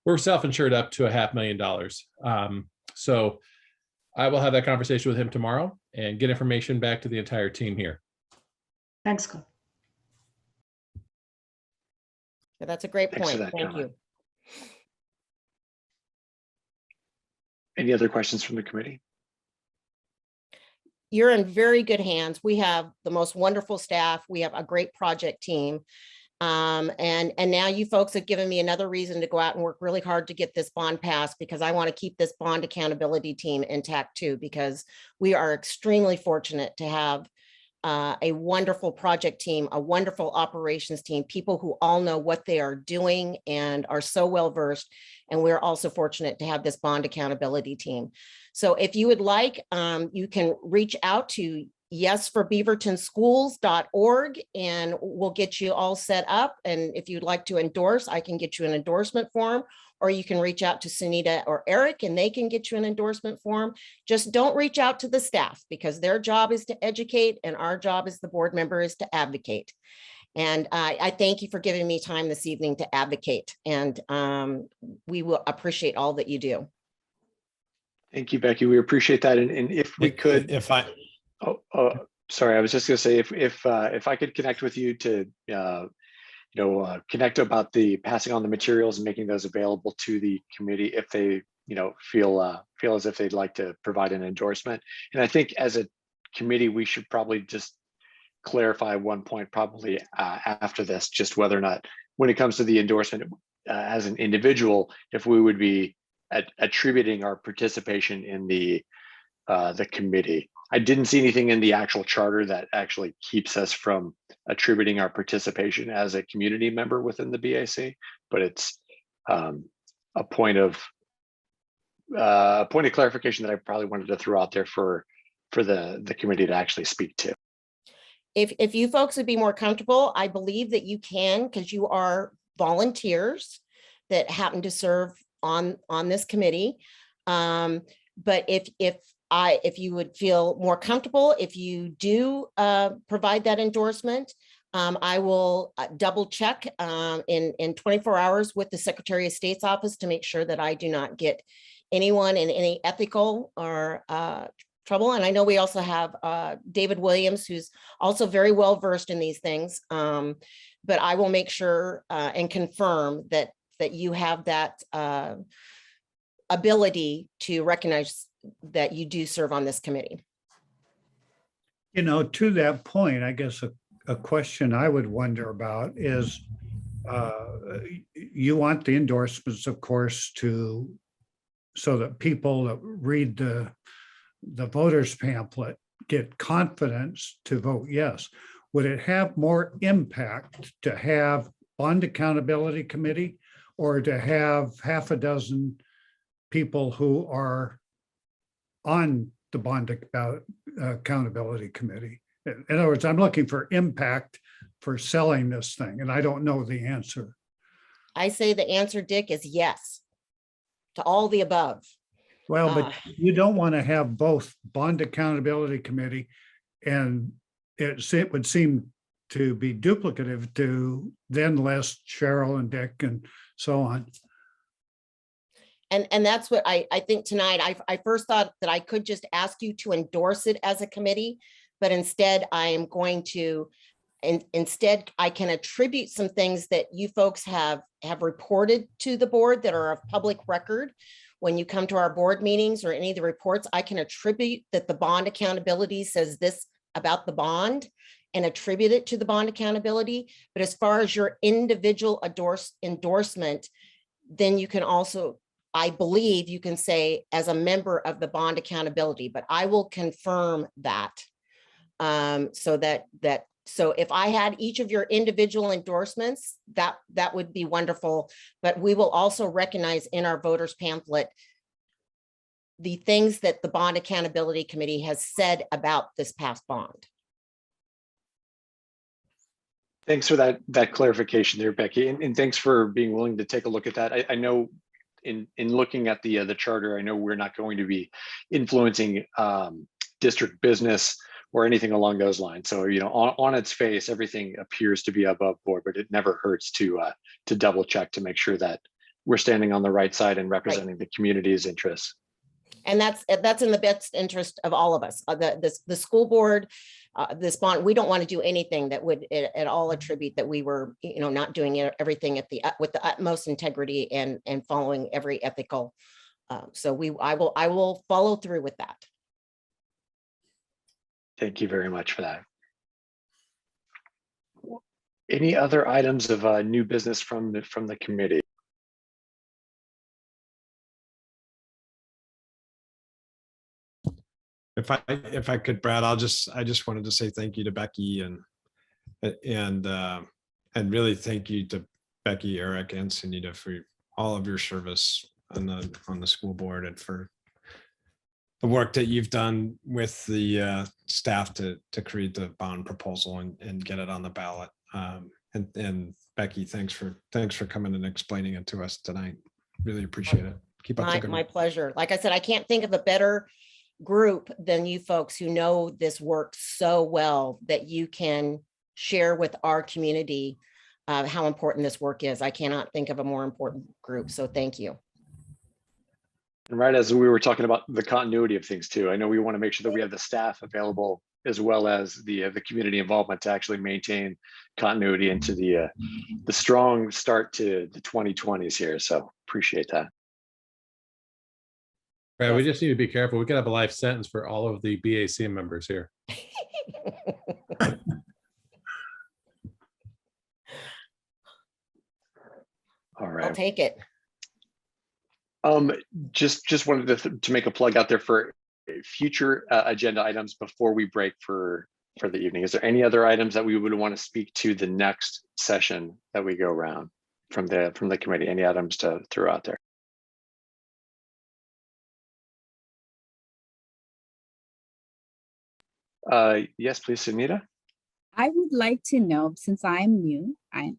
we're self-insured up to $500,000. So I will have that conversation with him tomorrow and get information back to the entire team here. Thanks, Scott. Yeah, that's a great Thanks for point. that, Thank Caroline. you. Any other questions from the committee? You're in very good hands. We have the most wonderful staff. We have a great project team. And now you folks have given me another reason to go out and work really hard to get this bond passed, because I want to keep this bond accountability team intact too, because we are extremely fortunate to have a wonderful project team, a wonderful operations team, people who all know what they are doing and are so well versed. And we're also fortunate to have this bond accountability team. So if you would like, you can reach out to yesforbeavertonschools.org and we'll get you all set up. And if you'd like to endorse, I can get you an endorsement form, or you can reach out to Sunita or Eric and they can get you an endorsement form. Just don't reach out to the staff, because their job is to educate and our job as the board member is to advocate. And I thank you for giving me time this evening to advocate, and we will appreciate all that you do. Thank you, Becky. We appreciate that. And if we could, sorry, I was just going to say, if I could connect with you to, connect about the passing on the materials and making those available to the committee if they, feel as if they'd like to provide an endorsement. And I think as a committee, we should probably just clarify one point probably after this, just whether or not, when it comes to the endorsement as an individual, if we would be attributing our participation in the committee. I didn't see anything in the actual charter that actually keeps us from attributing our participation as a community member within the BAC, but it's a point of clarification that I probably wanted to throw out there for the committee to actually speak to. If you folks would be more comfortable, I believe that you can, because you are volunteers that happen to serve on this committee. But if you would feel more comfortable, if you do provide that endorsement, I will double check in 24 hours with the Secretary of State's office to make sure that I do not get anyone in any ethical or trouble. And I know we also have David Williams, who's also very well versed in these things. But I will make sure and confirm that you have that ability to recognize that you do serve on this committee. You know, to that point, I guess a question I would wonder about is, you want the endorsements, of course, so that people that read the voters pamphlet get confidence to vote yes. Would it have more impact to have bond accountability committee or to have half a dozen people who are on the bond accountability committee? In other words, I'm looking for impact for selling this thing, and I don't know the answer. I say the answer, Dick, is yes to all the above. Well, but you don't want to have both bond accountability committee and it would seem to be duplicative to then list Cheryl and Dick and so on. And that's what I think tonight. I first thought that I could just ask you to endorse it as a committee, but instead I am going to, and instead I can attribute some things that you folks have reported to the board that are of public record. When you come to our board meetings or any of the reports, I can attribute that the bond accountability says this about the bond and attribute it to the bond accountability. But as far as your individual endorsement, then you can also, I believe you can say as a member of the bond accountability, but I will confirm that. So if I had each of your individual endorsements, that would be wonderful. But we will also recognize in our voters pamphlet the things that the bond accountability committee has said about this past bond. Thanks for that clarification there, Becky, and thanks for being willing to take a look at that. I know in looking at the charter, I know we're not going to be influencing district business or anything along those lines. So, you know, on its face, everything appears to be above board, but it never hurts to double check to make sure that we're standing on the right side and representing the community's interests. And that's in the best interest of all of us. The school board, this bond, we don't want to do anything that would at all attribute that we were, you know, not doing everything with the utmost integrity and following every ethical. So I will follow through with that. Thank you very much for that. Any other items of new business from the committee? If I could, Brad, I just wanted to say thank you to Becky and really thank you to Becky, Eric, and Sunita for all of your service on the school board and for the work that you've done with the staff to create the bond proposal and get it on the ballot. And Becky, thanks for coming and explaining it to us tonight. Really appreciate it. Keep up the good My work. pleasure. Like I said, I can't think of a better group than you folks who know this work so well that you can share with our community how important this work is. I cannot think of a more important group. So thank you. And right as we were talking about the continuity of things too, I know we want to make sure that we have the staff available as well as the community involvement to actually maintain continuity into the strong start to the 2020s here. So appreciate that. Right, we just need to be careful. We could have a life sentence for all of the BAC members here. All right. I'll take it. Just wanted to make a plug out there for future agenda items before we break for the evening. Is there any other items that we would want to speak to the next session that we go around from the committee? Any items to throw out there? Yes, please, Sunita. I would like to know, since I'm new, I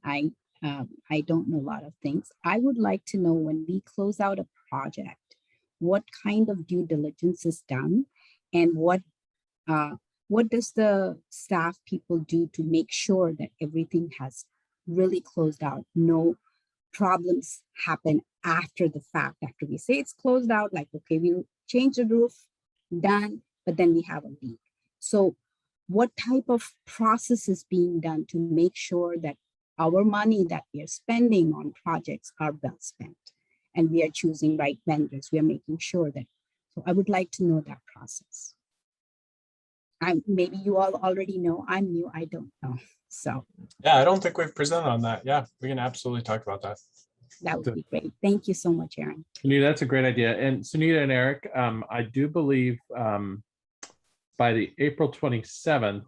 don't know a lot of things. I would like to know when we close out a project, what kind of due diligence is done, and what does the staff people do to make sure that everything has really closed out? No problems happen after the fact. After we say it's closed out, like, okay, we'll change the roof, done, but then we have a leak. So what type of process is being done to make sure that our money that we are spending on projects are well spent and we are choosing right vendors? We are making sure that, so I would like to know that process. maybe you all already know, I'm new, I don't know. So Yeah, I don't think we've presented on that. Yeah, we can absolutely talk about that. that would be great. Thank you so much, Aaron. Sunita, that's a great idea. And Sunita and Eric, I do believe by the April 27th,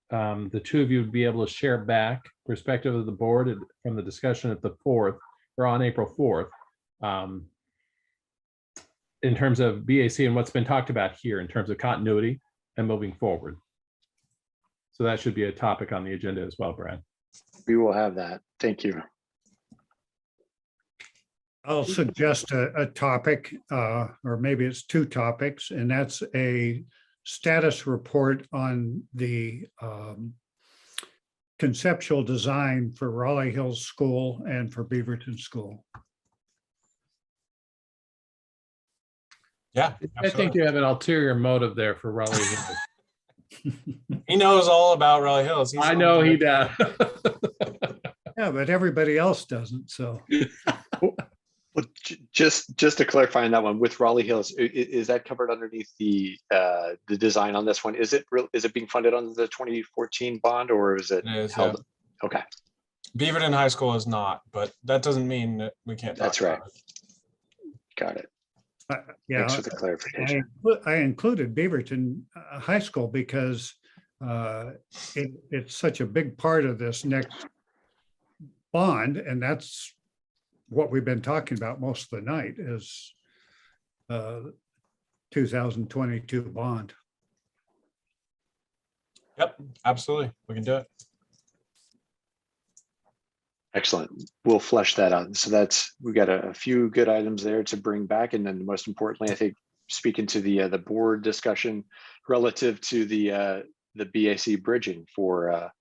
the two of you would be able to share back perspective of the board from the discussion at the 4th or on April 4th in terms of BAC and what's been talked about here in terms of continuity and moving forward. So that should be a topic on the agenda as well, Brad. We will have that. Thank you. I'll suggest a topic, or maybe it's two topics, and that's a status report on the conceptual design for Raleigh Hills School and for Beaverton School. Yeah, I think you have an ulterior motive there for Raleigh Hills. he knows all about Raleigh Hills. I know he does. Yeah, but everybody else doesn't, so. Well, just to clarify on that one with Raleigh Hills, is that covered underneath the design on this one? Is it being funded under the 2014 bond, or is it held? Yeah. Okay. Beaverton High School is not, but that doesn't mean that we can't. That's right. Got it. Yeah, thanks for the clarification. I included Beaverton High School because it's such a big part of this next bond, and that's what we've been talking about most of the night is 2022 bond. Yep, absolutely. We can do it. Excellent. We'll flesh that out. So we got a few good items there to bring back. And then most importantly, I think speaking to the board discussion relative to the BAC bridging for a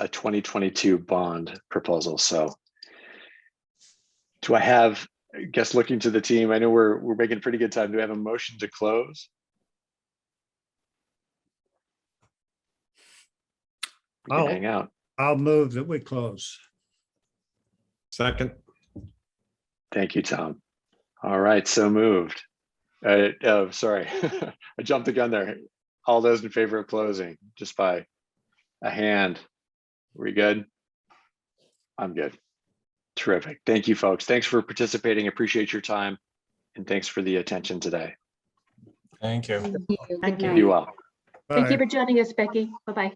2022 bond proposal. So do I have, I guess, looking to the team, I know we're making pretty good time. Do we have a motion to close? We can hang out. I'll move that we close. Second. Thank you, Tom. All right, so moved. Oh, sorry, I jumped the gun there. All those in favor of closing, just by a hand. Are we good? I'm good. Terrific. Thank you, folks. Thanks for participating. Appreciate your time. And thanks for the attention today. Thank you. Thank you. Good Thank night. You well. Thank you Bye. for joining us, Becky. Bye-bye.